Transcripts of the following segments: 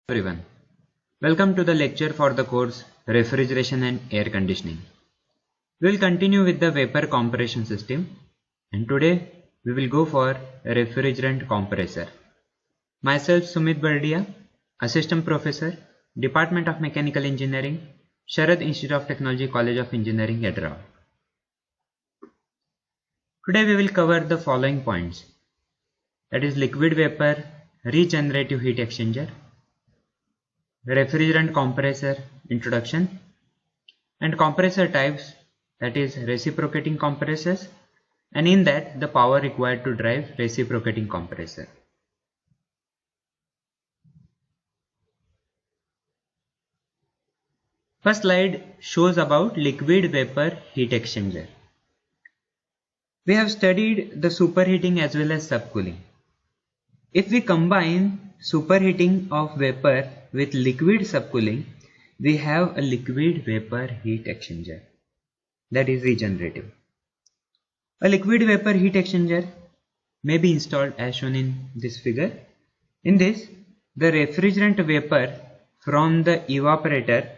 Everyone, welcome to the lecture for the course Refrigeration and Air Conditioning. We will continue with the vapor compression system, and today we will go for a refrigerant compressor. Myself Sumit Bardia, Assistant Professor, Department of Mechanical Engineering, Sharad Institute of Technology, College of Engineering, Hyderabad. Today we will cover the following points, that is liquid vapor regenerative heat exchanger, refrigerant compressor introduction, and compressor types, that is reciprocating compressors, and in that the power required to drive reciprocating compressor. First slide shows about liquid vapor heat exchanger. We have studied the superheating as well as subcooling. If we combine superheating of vapor with liquid subcooling, we have a liquid vapor heat exchanger, that is regenerative. A liquid vapor heat exchanger may be installed as shown in this figure. In this, the refrigerant vapor from the evaporator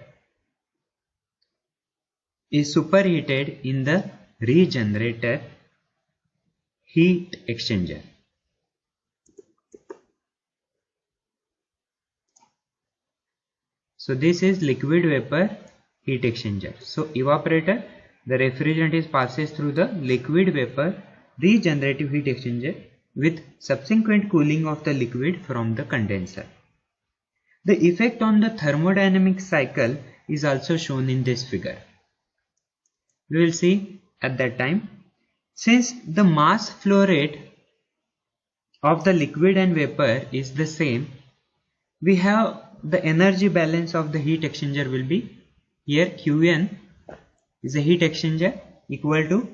is superheated in the regenerator heat exchanger. So this is liquid vapor heat exchanger. So evaporator, the refrigerant is passes through the liquid vapor regenerative heat exchanger with subsequent cooling of the liquid from the condenser. The effect on the thermodynamic cycle is also shown in this figure. We will see at that time. Since the mass flow rate of the liquid and vapor is the same, we have the energy balance of the heat exchanger will be here Qn is a heat exchanger equal to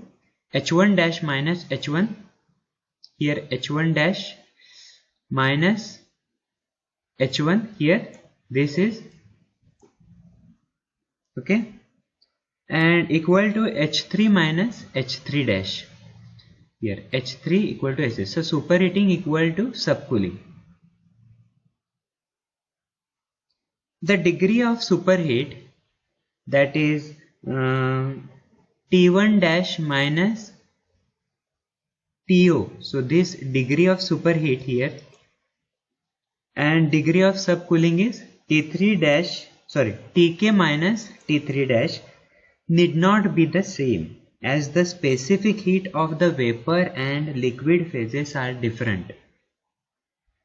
H1 dash minus H1, here H1 dash minus H1, here this is okay, and equal to H3 minus H3 dash, here H3 equal to H6. So superheating equal to subcooling. The degree of superheat, that is T1 dash minus TO. So this degree of superheat here, and degree of subcooling is Tk minus T3 dash need not be the same, as the specific heat of the vapor and liquid phases are different.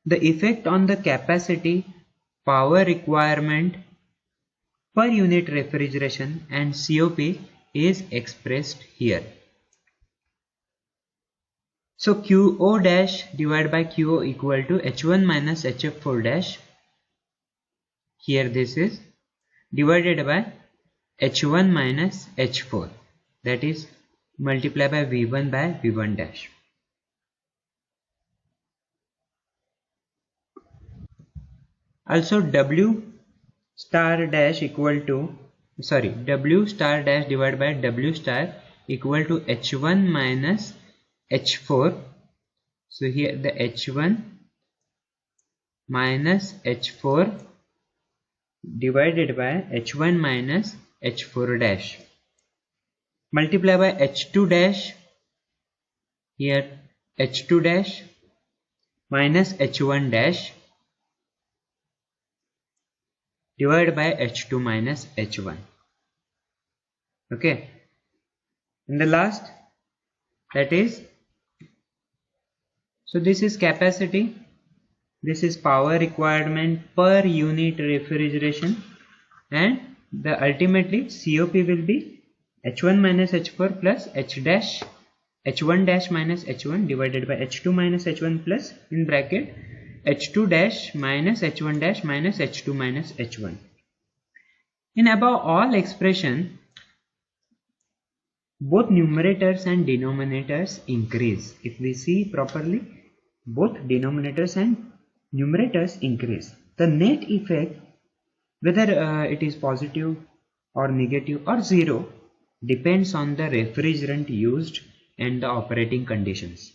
The effect on the capacity, power requirement per unit refrigeration and COP is expressed here. So QO dash divided by QO equal to H1 minus HF4 dash, here this is divided by H1 minus H4, that is multiplied by V1 by V1 dash. Also W star dash equal to W star dash divided by W star equal to H1 minus H4. So here the H1 minus H4 divided by H1 minus H4 dash, multiply by H2 dash, here H2 dash minus H1 dash divided by H2 minus H1. Okay, and the last, that is, so this is capacity, this is power requirement per unit refrigeration, and the ultimately COP will be H1 minus H4 plus H1 dash minus H1 divided by H2 minus H1 plus in bracket H2 dash minus H1 dash minus H2 minus H1. In above all expression, both numerators and denominators increase. If we see properly, both denominators and numerators increase. The net effect, whether it is positive or negative or zero, depends on the refrigerant used and the operating conditions.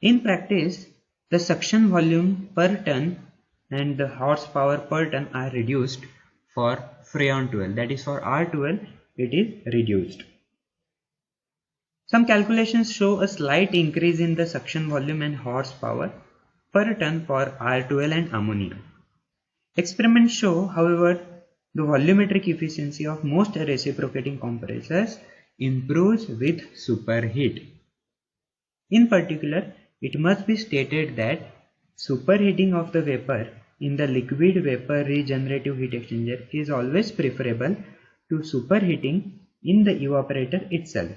In practice, the suction volume per ton and the horsepower per ton are reduced for Freon 12. That is, for R12 it is reduced. Some calculations show a slight increase in the suction volume and horsepower per ton for R12 and ammonia. Experiments show, however, the volumetric efficiency of most reciprocating compressors improves with superheat. In particular, it must be stated that superheating of the vapor in the liquid vapor regenerative heat exchanger is always preferable to superheating in the evaporator itself.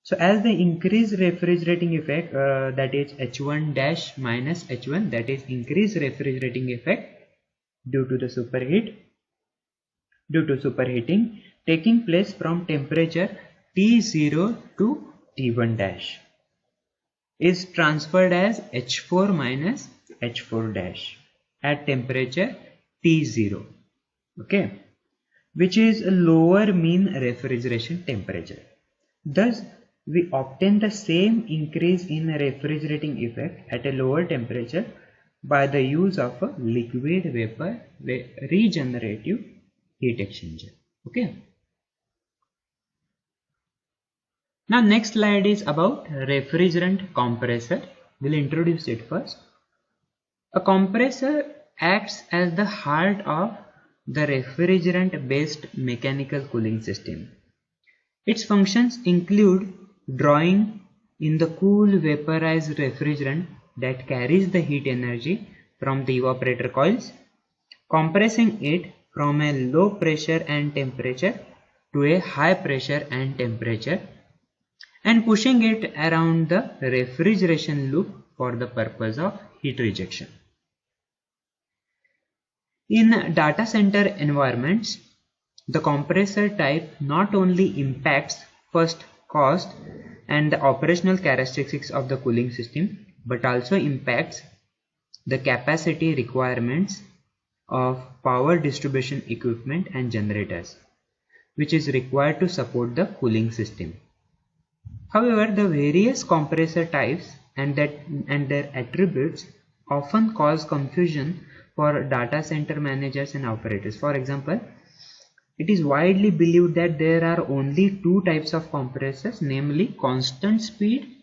So as the increased refrigerating effect, that is H1 dash minus H1, that is increased refrigerating effect due to superheating taking place from temperature T0 to T1 dash, is transferred as H4 minus H4 dash at temperature T0, okay, which is a lower mean refrigeration temperature. Thus, we obtain the same increase in refrigerating effect at a lower temperature by the use of a liquid vapor regenerative heat exchanger. Okay. Now next slide is about refrigerant compressor. We'll introduce it first. A compressor acts as the heart of the refrigerant based mechanical cooling system. Its functions include drawing in the cool vaporized refrigerant that carries the heat energy from the evaporator coils, compressing it from a low pressure and temperature to a high pressure and temperature, and pushing it around the refrigeration loop for the purpose of heat rejection. In data center environments, the compressor type not only impacts first cost and the operational characteristics of the cooling system, but also impacts the capacity requirements of power distribution equipment and generators, which is required to support the cooling system. However, the various compressor types and their attributes often cause confusion for data center managers and operators. For example, it is widely believed that there are only two types of compressors, namely constant speed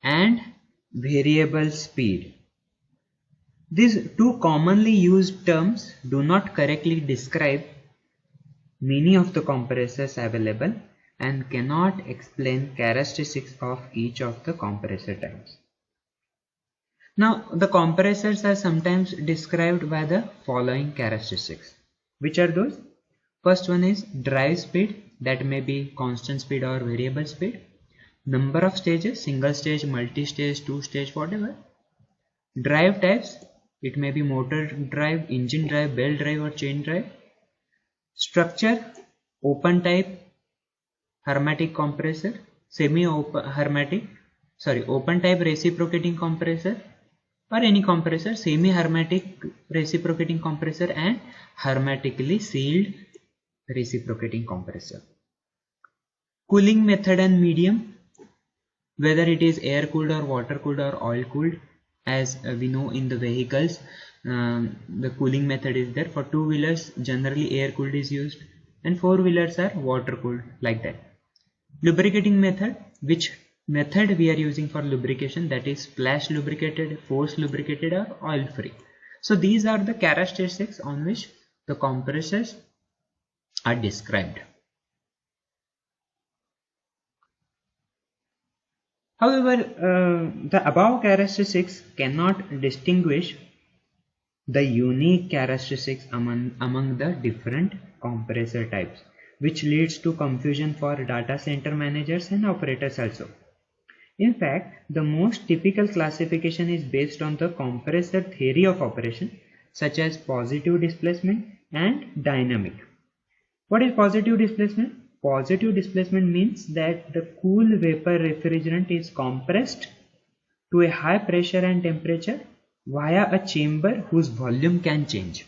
and variable speed. These two commonly used terms do not correctly describe many of the compressors available and cannot explain characteristics of each of the compressor types. Now, the compressors are sometimes described by the following characteristics. Which are those? First one is drive speed, that may be constant speed or variable speed. Number of stages, single stage, multi-stage, two-stage, whatever. Drive types, it may be motor drive, engine drive, belt drive or chain drive. Structure, open type, hermetic compressor, open type reciprocating compressor, or any compressor, semi-hermetic reciprocating compressor and hermetically sealed reciprocating compressor. Cooling method and medium, whether it is air cooled or water cooled or oil cooled. As we know in the vehicles, the cooling method is there. For two-wheelers, generally air cooled is used, and four-wheelers are water cooled, like that. Lubricating method, which method we are using for lubrication, that is splash lubricated, force lubricated or oil free. So these are the characteristics on which the compressors are described. However, the above characteristics cannot distinguish the unique characteristics among the different compressor types, which leads to confusion for data center managers and operators also. In fact, the most typical classification is based on the compressor theory of operation, such as positive displacement and dynamic. What is positive displacement? Positive displacement means that the cool vapor refrigerant is compressed to a high pressure and temperature via a chamber whose volume can change.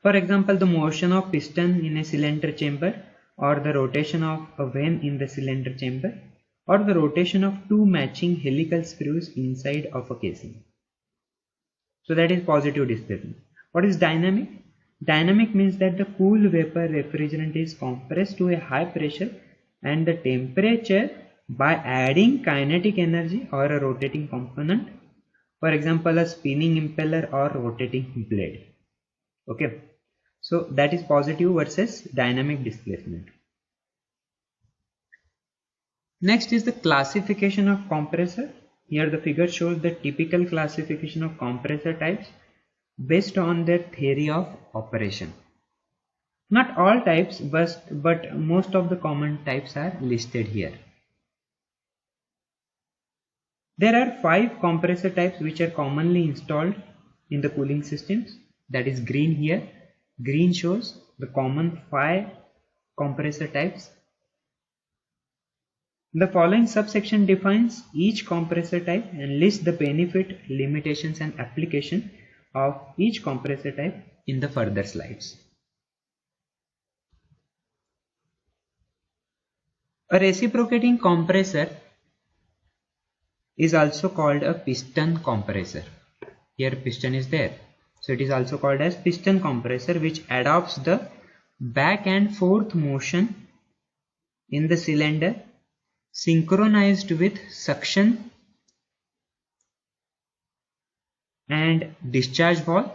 For example, the motion of piston in a cylinder chamber, or the rotation of a vane in the cylinder chamber, or the rotation of two matching helical screws inside of a casing. So that is positive displacement. What is dynamic? Dynamic means that the cool vapor refrigerant is compressed to a high pressure and the temperature by adding kinetic energy or a rotating component, for example a spinning impeller or rotating blade. Okay, so that is positive versus dynamic displacement. Next is the classification of compressor. Here the figure shows the typical classification of compressor types based on their theory of operation. Not all types, but most of the common types are listed here. There are 5 compressor types which are commonly installed in the cooling systems. That is green here. Green shows the common 5 compressor types. The following subsection defines each compressor type and lists the benefit, limitations and application of each compressor type in the further slides. A reciprocating compressor is also called a piston compressor. Here piston is there. So it is also called as piston compressor, which adopts the back and forth motion in the cylinder synchronized with suction and discharge valve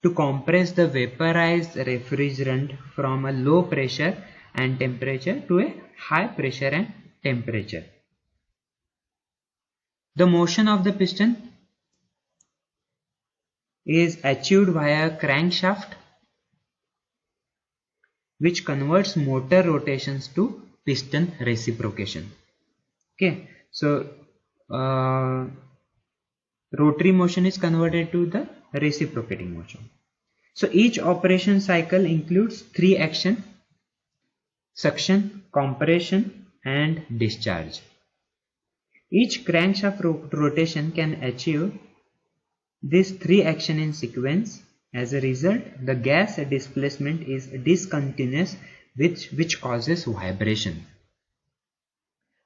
to compress the vaporized refrigerant from a low pressure and temperature to a high pressure and temperature. The motion of the piston is achieved via a crankshaft which converts motor rotations to piston reciprocation. Okay, so rotary motion is converted to the reciprocating motion. So each operation cycle includes 3 actions: suction, compression and discharge. Each crankshaft rotation can achieve these 3 actions in sequence. As a result, the gas displacement is discontinuous, which causes vibration.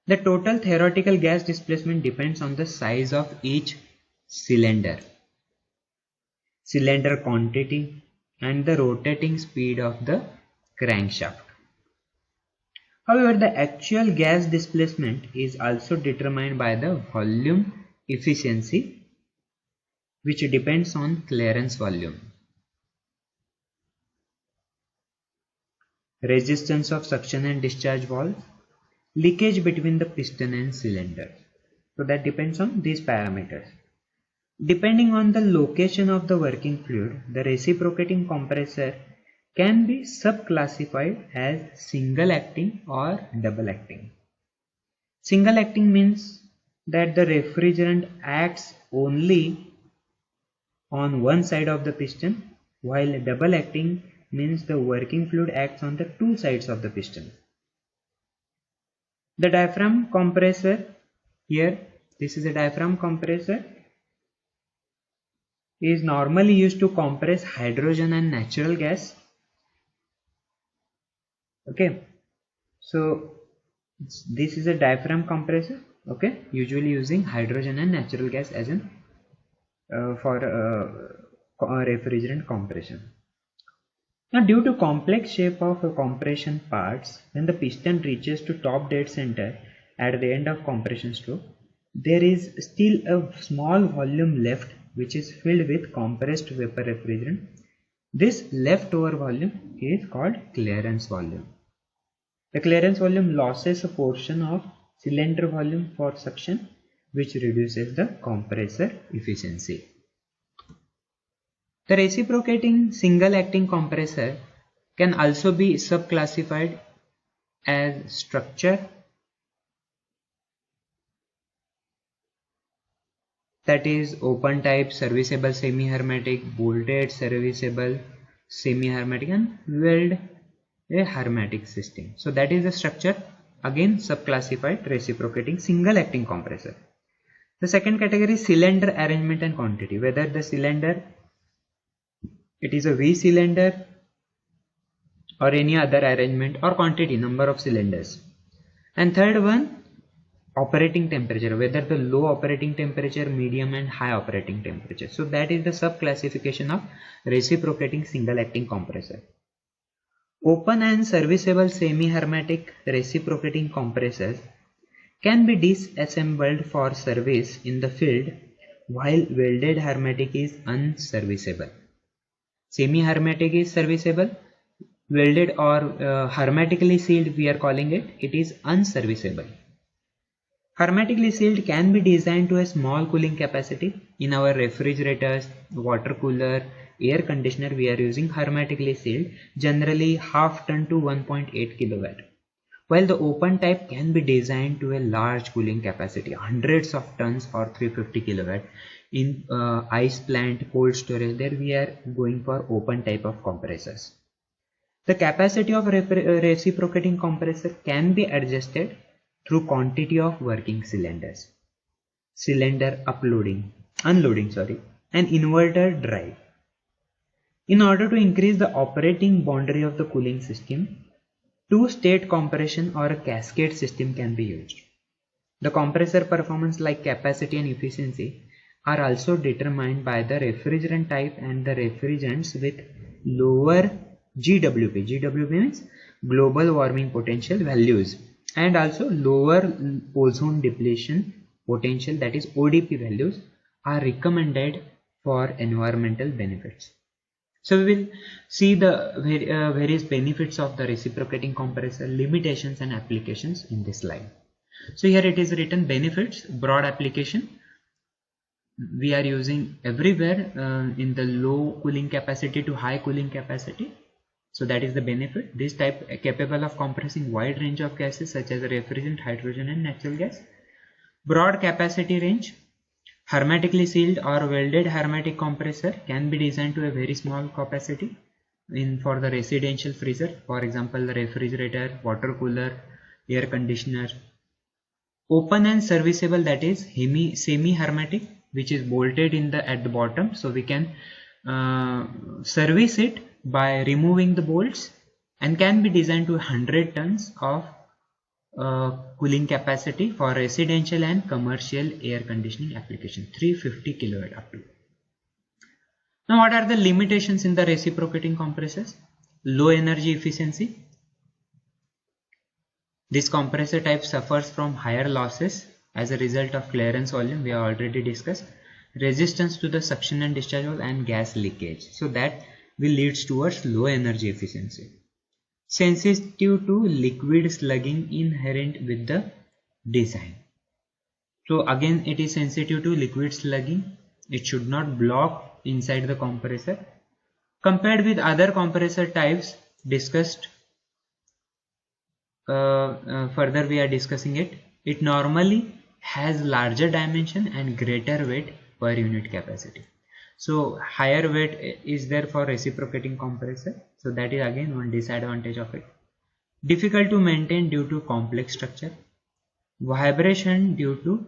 The total theoretical gas displacement depends on the size of each cylinder, cylinder quantity and the rotating speed of the crankshaft. However, the actual gas displacement is also determined by the volume efficiency, which depends on clearance volume, resistance of suction and discharge valve, leakage between the piston and cylinder. So that depends on these parameters. Depending on the location of the working fluid, the reciprocating compressor can be subclassified as single acting or double acting. Single acting means that the refrigerant acts only on one side of the piston, while double acting means the working fluid acts on the 2 sides of the piston. The diaphragm compressor, here this is a diaphragm compressor, is normally used to compress hydrogen and natural gas. Okay, so this is a diaphragm compressor, okay, usually using hydrogen and natural gas as in for refrigerant compression. Now, due to complex shape of compression parts, when the piston reaches to top dead center at the end of compression stroke, there is still a small volume left which is filled with compressed vapor refrigerant. This leftover volume is called clearance volume. The clearance volume loses a portion of cylinder volume for suction, which reduces the compressor efficiency. The reciprocating single acting compressor can also be subclassified as structure, that is open type, serviceable semi-hermetic, bolted serviceable semi-hermetic and weld a hermetic system. So that is the structure, again subclassified reciprocating single acting compressor. The second category is cylinder arrangement and quantity, whether the cylinder it is a V cylinder or any other arrangement, or quantity, number of cylinders. And third one, operating temperature, whether the low operating temperature, medium and high operating temperature. So that is the sub classification of reciprocating single acting compressor. Open and serviceable semi-hermetic reciprocating compressors can be disassembled for service in the field, while welded hermetic is unserviceable. Semi-hermetic is serviceable, welded or hermetically sealed we are calling it, it is unserviceable. Hermetically sealed can be designed to a small cooling capacity. In our refrigerators, water cooler, air conditioner we are using hermetically sealed, generally half ton to 1.8 kilowatt. While the open type can be designed to a large cooling capacity, hundreds of tons or 350 kilowatt. In ice plant, cold storage, there we are going for open type of compressors. The capacity of reciprocating compressor can be adjusted through quantity of working cylinders, cylinder unloading, and inverter drive. In order to increase the operating boundary of the cooling system, two-state compression or a cascade system can be used. The compressor performance like capacity and efficiency are also determined by the refrigerant type and the refrigerants with lower GWP. GWP means global warming potential values, and also lower ozone depletion potential, that is ODP values, are recommended for environmental benefits. So we will see the various benefits of the reciprocating compressor, limitations and applications in this slide. So here it is written benefits, broad application. We are using everywhere in the low cooling capacity to high cooling capacity. So that is the benefit. This type capable of compressing wide range of gases such as refrigerant, hydrogen and natural gas. Broad capacity range. Hermetically sealed or welded hermetic compressor can be designed to a very small capacity for the residential freezer, for example the refrigerator, water cooler, air conditioner. Open and serviceable, that is semi-hermetic, which is bolted at the bottom, so we can service it by removing the bolts, and can be designed to 100 tons of cooling capacity for residential and commercial air conditioning application, 350 kilowatt up to. Now what are the limitations in the reciprocating compressors? Low energy efficiency. This compressor type suffers from higher losses as a result of clearance volume, we have already discussed. Resistance to the suction and discharge and gas leakage, so that will leads towards low energy efficiency. Sensitive to liquid slugging inherent with the design. So again it is sensitive to liquid slugging. It should not block inside the compressor. Compared with other compressor types discussed, further we are discussing it. It normally has larger dimension and greater weight per unit capacity. So higher weight is there for reciprocating compressor. So that is again one disadvantage of it. Difficult to maintain due to complex structure. Vibration due to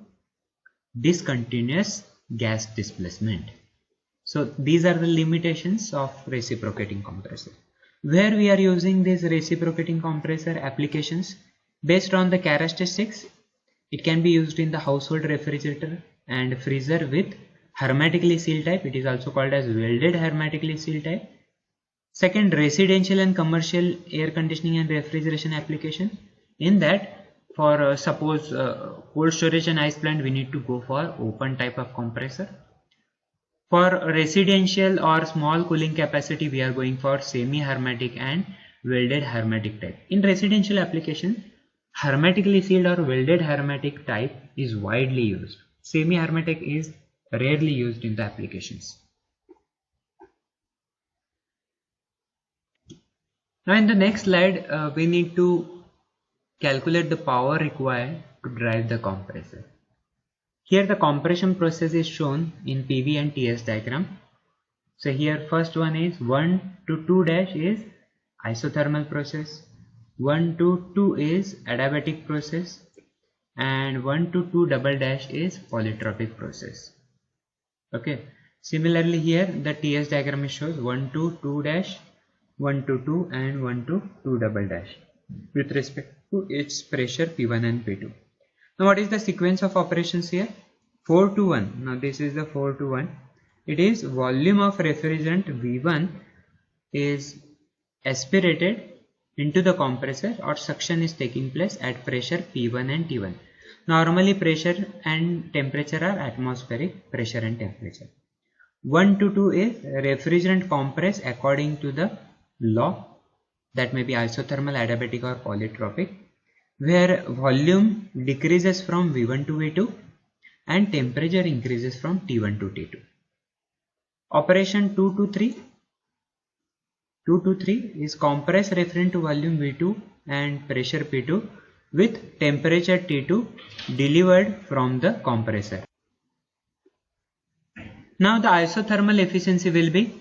discontinuous gas displacement. So these are the limitations of reciprocating compressor. Where we are using this reciprocating compressor applications, based on the characteristics, it can be used in the household refrigerator and freezer with hermetically sealed type. It is also called as welded hermetically sealed type. Second, residential and commercial air conditioning and refrigeration application. In that, for suppose cold storage and ice plant, we need to go for open type of compressor. For residential or small cooling capacity, we are going for semi-hermetic and welded hermetic type. In residential application, hermetically sealed or welded hermetic type is widely used. Semi-hermetic is rarely used in the applications. Now in the next slide, we need to calculate the power required to drive the compressor. Here the compression process is shown in PV and TS diagram. So here first one is 1 to 2 dash is isothermal process, 1 to 2 is adiabatic process, and 1 to 2 double dash is polytropic process. Okay. Similarly here the TS diagram shows 1 to 2 dash, 1 to 2 and 1 to 2 double dash with respect to its pressure P1 and P2. Now what is the sequence of operations here? 4 to 1. Now this is the 4 to 1. It is volume of refrigerant V1 is aspirated into the compressor, or suction is taking place at pressure P1 and T1. Normally pressure and temperature are atmospheric pressure and temperature. 1 to 2 is refrigerant compressed according to the law, that may be isothermal, adiabatic or polytropic, where volume decreases from V1 to V2 and temperature increases from T1 to T2. Operation 2 to 3. 2 to 3 is compressed refrigerant to volume V2 and pressure P2 with temperature T2 delivered from the compressor. Now the isothermal efficiency will be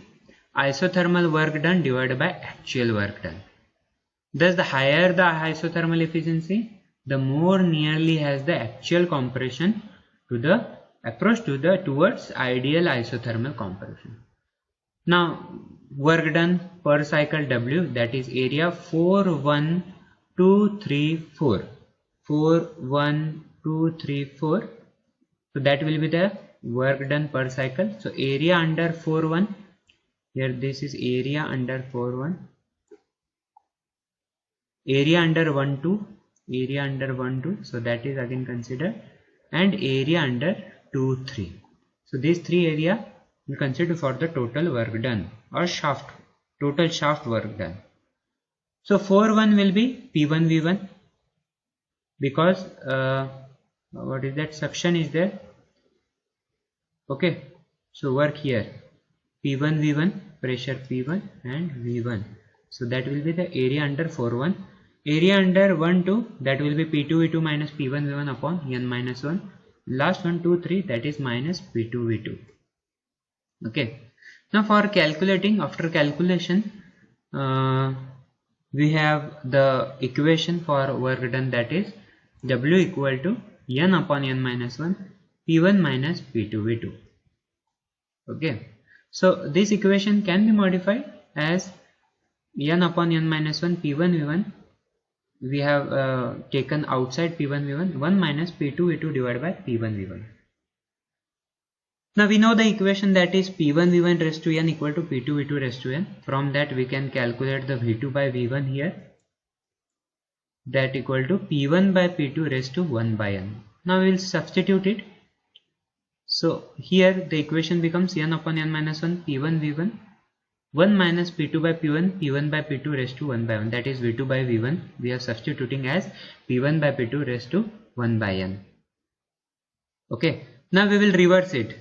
isothermal work done divided by actual work done. Thus the higher the isothermal efficiency, the more nearly has the actual compression to the approach to the towards ideal isothermal compression. Now work done per cycle W, that is area 41234. 41234. So that will be the work done per cycle. So area under 41. Here this is area under 41. Area under 12. Area under 12. So that is again considered. And area under 23. So these three area we consider for the total work done, or shaft, total shaft work done. So 4-1 will be P1 V1, because what is that, suction is there. Okay, so work here P1 V1, pressure P1 and V1. So that will be the area under 4-1. Area under 1-2, that will be P2 V2 minus P1 V1 upon N minus 1. Last 1 2 3, that is minus P2 V2. Okay, now for calculating, after calculation we have the equation for work done, that is W equal to N upon N minus 1 P1 minus P2 V2. Okay, so this equation can be modified as N upon N minus 1 P1 V1. We have taken outside P1 V1, 1 minus P2 V2 divided by P1 V1. Now we know the equation, that is P1 V1 raised to N equal to P2 V2 raised to N. From that we can calculate the V2 by V1 here, that equal to P1 by P2 raised to 1 by N. Now we will substitute it. So here the equation becomes N upon N minus 1 P1 V1, 1 minus P2 by P1, P1 by P2 raised to 1 by 1, that is V2 by V1. We are substituting as P1 by P2 raised to 1 by N. Okay, now we will reverse it.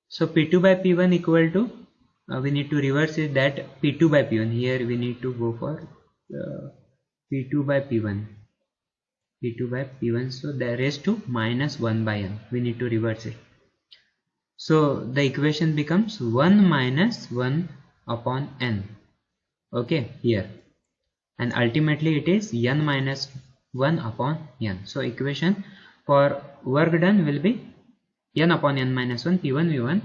So P2 by P1 equal to, we need to reverse it, that P2 by P1. Here we need to go for P2 by P1. P2 by P1. So the raised to minus 1 by N. We need to reverse it. So the equation becomes 1 minus 1 upon N. Okay, here. And ultimately it is N minus 1 upon N. So equation for work done will be N upon N minus 1 P1 V1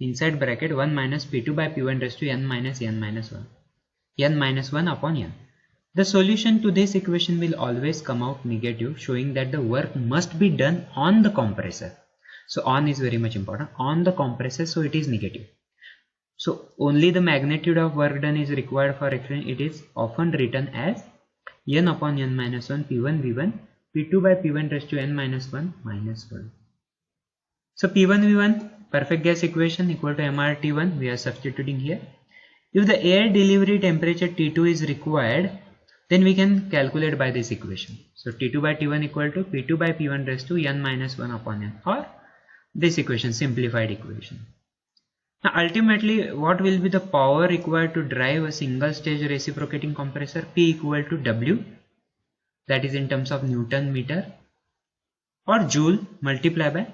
inside bracket 1 minus P2 by P1 raised to N minus 1. N minus 1 upon N. The solution to this equation will always come out negative, showing that the work must be done on the compressor. So on is very much important, on the compressor, so it is negative. So only the magnitude of work done is required for refrigerant. It is often written as N upon N minus 1 P1 V1 P2 by P1 raised to N minus 1 minus 1. So P1 V1 perfect gas equation equal to MRT1 we are substituting here. If the air delivery temperature T2 is required, then we can calculate by this equation. So T2 by T1 equal to P2 by P1 raised to N minus 1 upon N, or this equation, simplified equation. Now ultimately what will be the power required to drive a single stage reciprocating compressor? P equal to W, that is in terms of Newton meter, or Joule multiplied by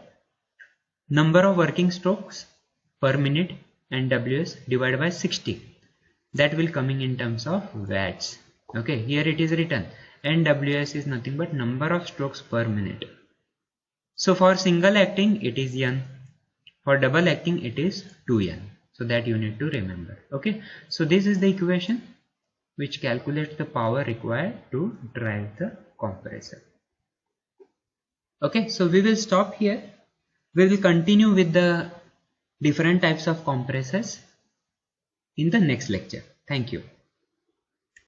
number of working strokes per minute and Ws divided by 60. That will coming in terms of watts. Okay, here it is written NWS is nothing but number of strokes per minute. So for single acting it is N, for double acting it is 2N. So that you need to remember. Okay, so this is the equation which calculates the power required to drive the compressor. Okay, so we will stop here. We will continue with the different types of compressors in the next lecture. Thank you.